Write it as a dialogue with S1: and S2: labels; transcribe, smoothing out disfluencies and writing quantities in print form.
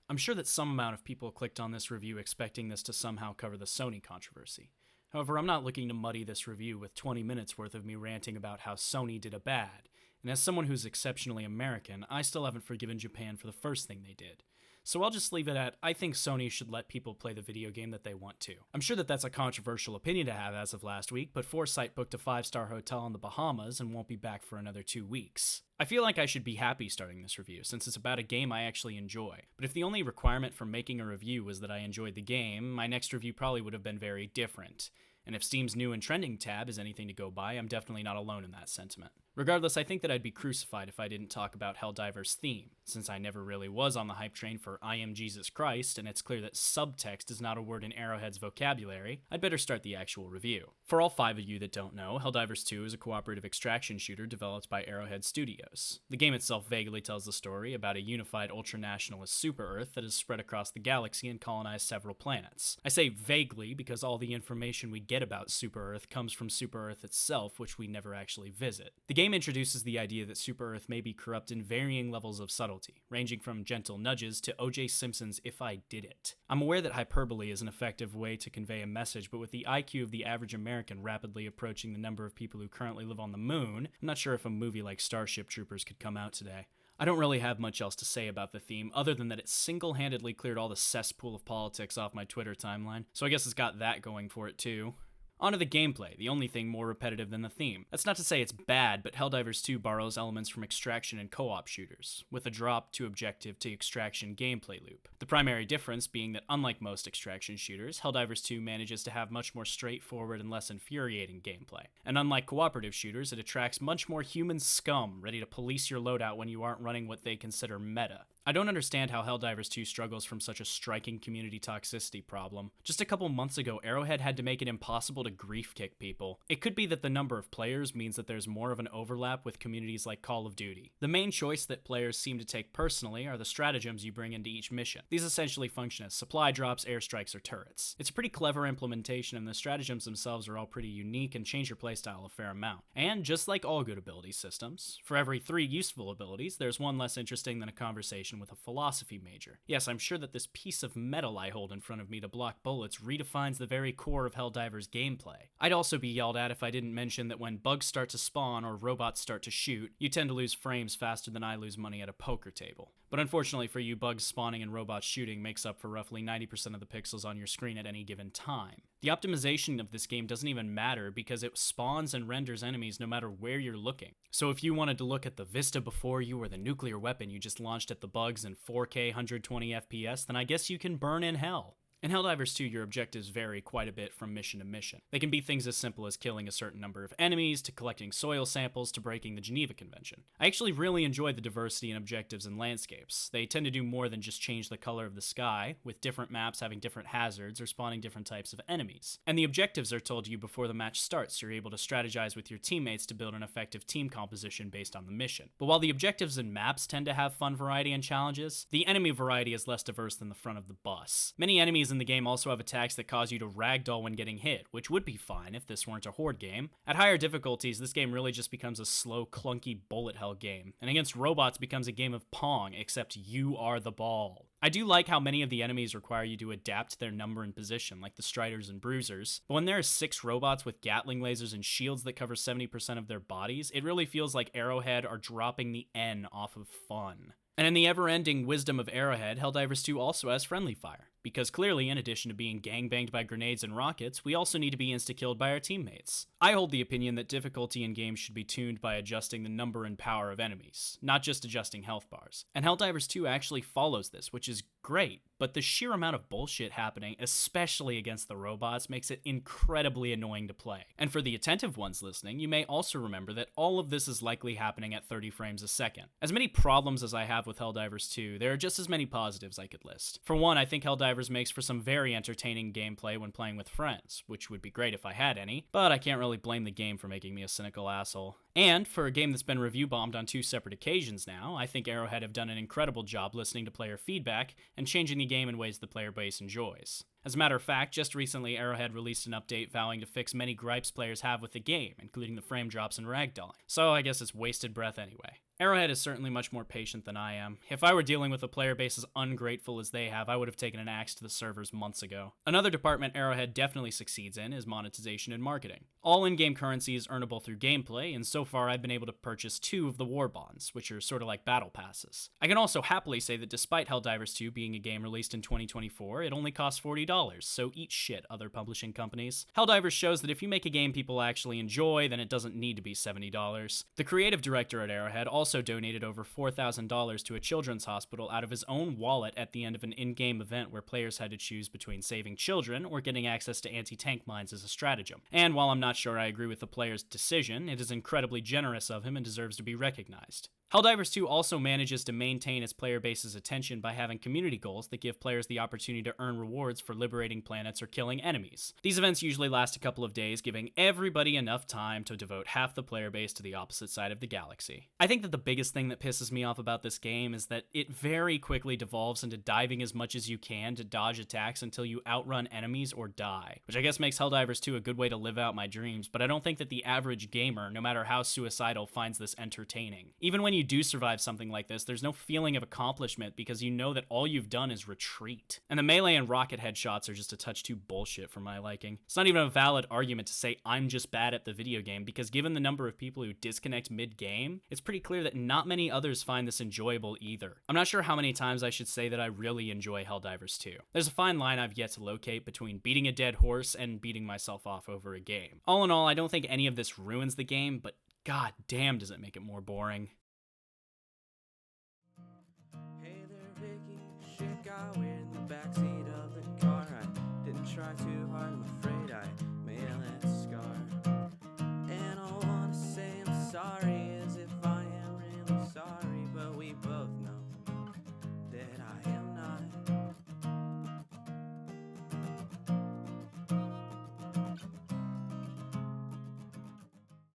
S1: I'm sure that some amount of people clicked on this review expecting this to somehow cover the Sony controversy. However, I'm not looking to muddy this review with 20 minutes worth of me ranting about how Sony did a bad, and as someone who's exceptionally American, I still haven't forgiven Japan for the first thing they did. So I'll just leave it at, I think Sony should let people play the video game that they want to. I'm sure that that's a controversial opinion to have as of last week, but Foresight booked a 5-star hotel in the Bahamas and won't be back for another 2 weeks. I feel like I should be happy starting this review, since it's about a game I actually enjoy. But if the only requirement for making a review was that I enjoyed the game, my next review probably would have been very different. And if Steam's new and trending tab is anything to go by, I'm definitely not alone in that sentiment. Regardless, I think that I'd be crucified if I didn't talk about Helldivers' theme. Since I never really was on the hype train for I Am Jesus Christ, and it's clear that subtext is not a word in Arrowhead's vocabulary, I'd better start the actual review. For all 5 of you that don't know, Helldivers 2 is a cooperative extraction shooter developed by Arrowhead Studios. The game itself vaguely tells the story about a unified ultra-nationalist super-Earth that has spread across the galaxy and colonized several planets. I say vaguely because all the information we get about super-Earth comes from super-Earth itself, which we never actually visit. The game introduces the idea that super-Earth may be corrupt in varying levels of subtlety, ranging from gentle nudges to O.J. Simpson's If I Did It. I'm aware that hyperbole is an effective way to convey a message, but with the IQ of the average American rapidly approaching the number of people who currently live on the moon, I'm not sure if a movie like Starship Troopers could come out today. I don't really have much else to say about the theme, other than that it single-handedly cleared all the cesspool of politics off my Twitter timeline, so I guess it's got that going for it too. On to the gameplay, the only thing more repetitive than the theme. That's not to say it's bad, but Helldivers 2 borrows elements from extraction and co-op shooters, with a drop to objective to extraction gameplay loop. The primary difference being that unlike most extraction shooters, Helldivers 2 manages to have much more straightforward and less infuriating gameplay. And unlike cooperative shooters, it attracts much more human scum ready to police your loadout when you aren't running what they consider meta. I don't understand how Helldivers 2 struggles from such a striking community toxicity problem. Just a couple months ago, Arrowhead had to make it impossible to grief kick people. It could be that the number of players means that there's more of an overlap with communities like Call of Duty. The main choice that players seem to take personally are the stratagems you bring into each mission. These essentially function as supply drops, airstrikes, or turrets. It's a pretty clever implementation, and the stratagems themselves are all pretty unique and change your playstyle a fair amount. And just like all good ability systems, for every 3 useful abilities, there's one less interesting than a conversation with a philosophy major. Yes, I'm sure that this piece of metal I hold in front of me to block bullets redefines the very core of Helldivers gameplay. I'd also be yelled at if I didn't mention that when bugs start to spawn or robots start to shoot, you tend to lose frames faster than I lose money at a poker table. But unfortunately for you, bugs spawning and robots shooting makes up for roughly 90% of the pixels on your screen at any given time. The optimization of this game doesn't even matter because it spawns and renders enemies no matter where you're looking. So if you wanted to look at the vista before you or the nuclear weapon you just launched at the bugs in 4K 120 FPS, then I guess you can burn in hell. In Helldivers 2, your objectives vary quite a bit from mission to mission. They can be things as simple as killing a certain number of enemies, to collecting soil samples, to breaking the Geneva Convention. I actually really enjoy the diversity in objectives and landscapes. They tend to do more than just change the color of the sky, with different maps having different hazards or spawning different types of enemies. And the objectives are told to you before the match starts, so you're able to strategize with your teammates to build an effective team composition based on the mission. But while the objectives and maps tend to have fun variety and challenges, the enemy variety is less diverse than the front of the bus. Many enemies in the game also have attacks that cause you to ragdoll when getting hit, which would be fine if this weren't a horde game. At higher difficulties, this game really just becomes a slow, clunky bullet hell game, and against robots becomes a game of Pong, except you are the ball. I do like how many of the enemies require you to adapt to their number and position, like the Striders and Bruisers, but when there are 6 robots with Gatling lasers and shields that cover 70% of their bodies, it really feels like Arrowhead are dropping the N off of fun. And in the ever-ending wisdom of Arrowhead, Helldivers 2 also has friendly fire, because clearly, in addition to being gangbanged by grenades and rockets, we also need to be insta-killed by our teammates. I hold the opinion that difficulty in games should be tuned by adjusting the number and power of enemies, not just adjusting health bars. And Helldivers 2 actually follows this, which is great, but the sheer amount of bullshit happening, especially against the robots, makes it incredibly annoying to play. And for the attentive ones listening, you may also remember that all of this is likely happening at 30 frames a second. As many problems as I have with Helldivers 2, there are just as many positives I could list. For one, I think Helldivers makes for some very entertaining gameplay when playing with friends, which would be great if I had any, but I can't really blame the game for making me a cynical asshole. And for a game that's been review bombed on 2 separate occasions now, I think Arrowhead have done an incredible job listening to player feedback and changing the game in ways the player base enjoys. As a matter of fact, just recently Arrowhead released an update vowing to fix many gripes players have with the game, including the frame drops and ragdolling. So I guess it's wasted breath anyway. Arrowhead is certainly much more patient than I am. If I were dealing with a player base as ungrateful as they have, I would have taken an axe to the servers months ago. Another department Arrowhead definitely succeeds in is monetization and marketing. All in-game currency is earnable through gameplay, and so far I've been able to purchase 2 of the war bonds, which are sort of like battle passes. I can also happily say that despite Helldivers 2 being a game released in 2024, it only costs $40, so eat shit, other publishing companies. Helldivers shows that if you make a game people actually enjoy, then it doesn't need to be $70. The creative director at Arrowhead also donated over $4,000 to a children's hospital out of his own wallet at the end of an in-game event where players had to choose between saving children or getting access to anti-tank mines as a stratagem. And while I'm not sure I agree with the player's decision, it is incredibly generous of him and deserves to be recognized. Helldivers 2 also manages to maintain its player base's attention by having community goals that give players the opportunity to earn rewards for liberating planets or killing enemies. These events usually last a couple of days, giving everybody enough time to devote half the player base to the opposite side of the galaxy. I think that the biggest thing that pisses me off about this game is that it very quickly devolves into diving as much as you can to dodge attacks until you outrun enemies or die, which I guess makes Helldivers 2 a good way to live out my dreams, but I don't think that the average gamer, no matter how suicidal, finds this entertaining. Even when you do survive something like this, there's no feeling of accomplishment because you know that all you've done is retreat. And the melee and rocket headshots are just a touch too bullshit for my liking. It's not even a valid argument to say I'm just bad at the video game, because given the number of people who disconnect mid-game, it's pretty clear that not many others find this enjoyable either. I'm not sure how many times I should say that I really enjoy Helldivers 2. There's a fine line I've yet to locate between beating a dead horse and beating myself off over a game. All in all, I don't think any of this ruins the game, but god damn does it make it more boring.